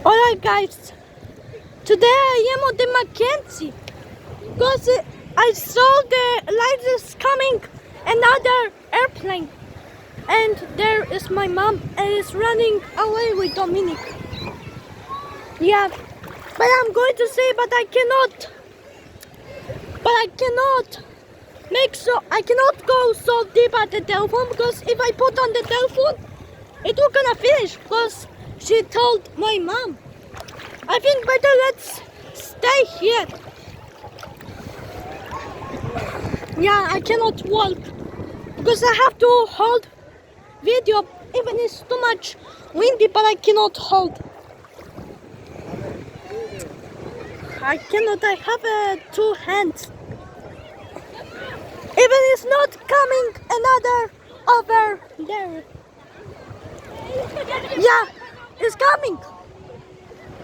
Alright guys, today I am on the Mackenzie because I saw the lights is coming another airplane and there is my mom and is running away with Dominic. Yeah, but I'm going to say but I cannot I cannot go so deep at the telephone because if I put on the telephone it will gonna finish because she told my mom. I think better let's stay here. Yeah, I cannot walk because I have to hold video even it's too much windy, but I cannot hold. I cannot, I have two hands. Even it's not coming another over there. Yeah, it's coming.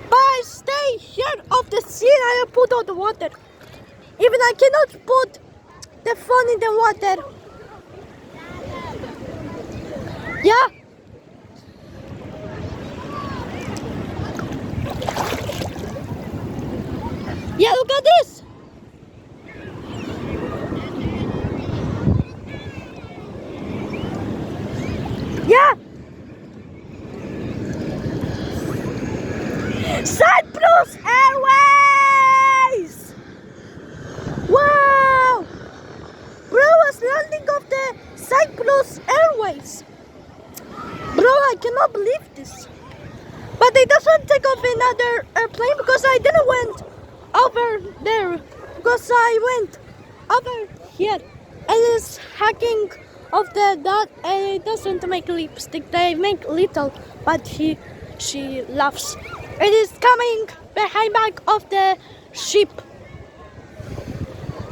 But I stay here of the sea and I put on the water. Even I cannot put the phone in the water. Yeah. Yeah, look at this. Yeah. Cyprus Airways! Wow! Bro was landing of the Cyprus Airways. Bro, I cannot believe this. But it doesn't take off another airplane because I didn't went over there. Because I went over here. And it's hacking of the dot and it doesn't make lipstick. They make little, but she laughs. It is coming behind back of the ship.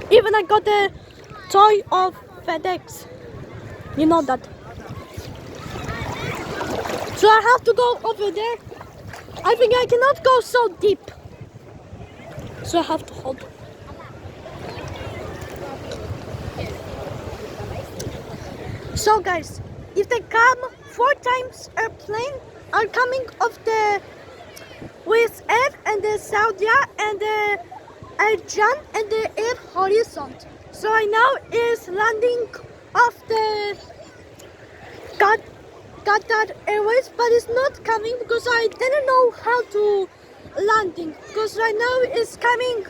Even I got the toy of FedEx. You know that. So I have to go over there. I think I cannot go so deep. So I have to hold. So guys, if they come 4 times airplane are coming of the with Air and the Saudi and the Airjan and the Air Horizon. So I now is landing of the Qatar Airways, but it's not coming because I didn't know how to landing. Because right now it's coming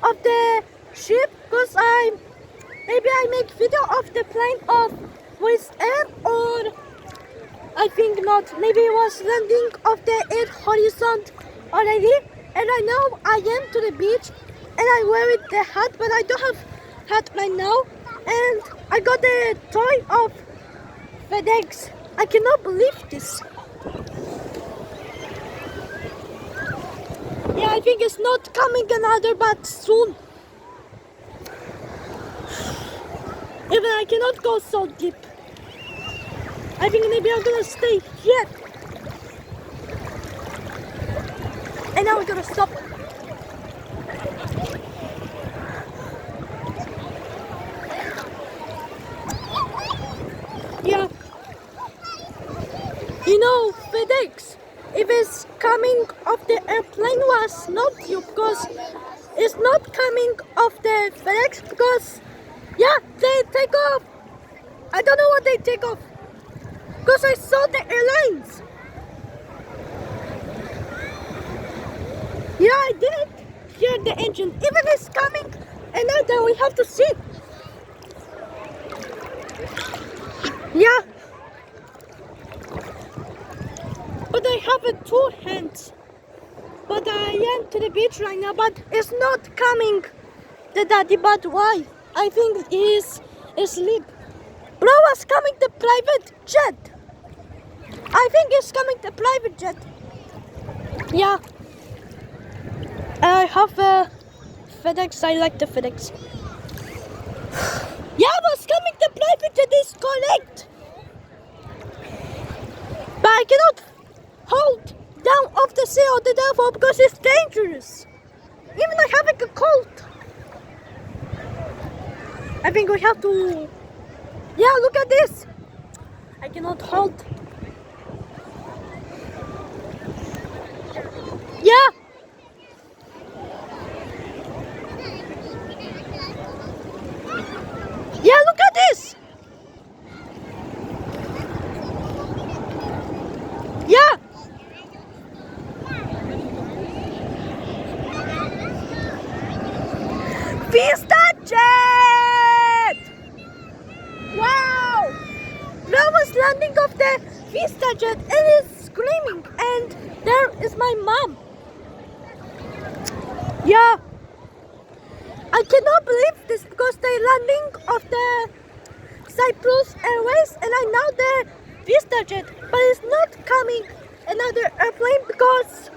of the ship because maybe I make video of the plane of with Air or I think not. Maybe it was landing of the Air Horizon already. And right now I am to the beach and I wear the hat, but I don't have hat right now. And I got the toy of FedEx. I cannot believe this. Yeah, I think it's not coming another, but soon. Even I cannot go so deep. I think maybe I'm gonna stay here. And now we're gonna stop. Yeah. You know, FedEx, if it's coming off the airplane was not you because it's not coming off the FedEx because yeah, they take off. I don't know what they take off because I saw the airlines. Yeah, I didn't hear the engine. Even it's coming another, we have to see. Yeah. But I have 2 hands. But I am to the beach right now, but it's not coming the daddy, but why? I think he's asleep. Bro was coming the private jet. I think it's coming the private jet. Yeah. I have a FedEx. I like the FedEx. Yeah, was coming the private jet is correct. But I cannot hold down off the sea or the telephone because it's dangerous. Even I have a cold. I think we have to. Yeah, look at this. I cannot hold. Vista Jet and it's screaming, and there is my mom. Yeah, I cannot believe this because they're landing of the Cyprus Airways and I know the Vista Jet, but it's not coming another airplane because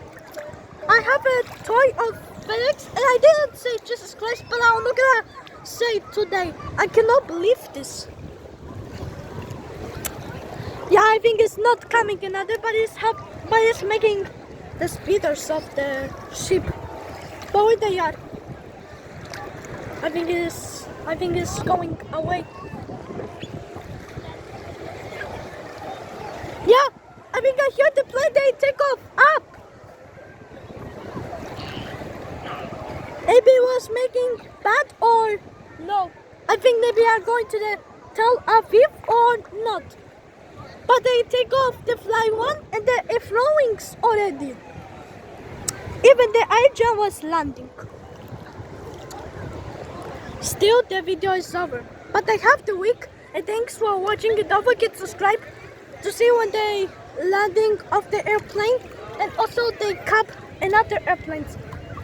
I have a toy of Felix and I didn't say Jesus Christ, but I'm not gonna say it today. I cannot believe this. Yeah, I think it's not coming another, but it's making the speeders of the ship. But where they are, I think it's going away. Yeah, I think I heard the plane they take off up. Maybe it was making bad or no. I think maybe are going to the Tel Aviv or not. But they take off the fly one and the airflowings already. Even the Airjan was landing. Still the video is over. But I have the week and thanks for watching and don't forget to subscribe to see when they landing of the airplane and also they cap another airplanes.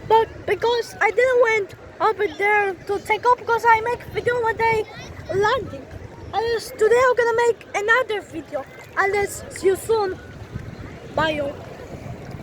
But because I didn't went over there to take off because I make video when they landing. Today I'm gonna make another video. Unless see you soon. Bye.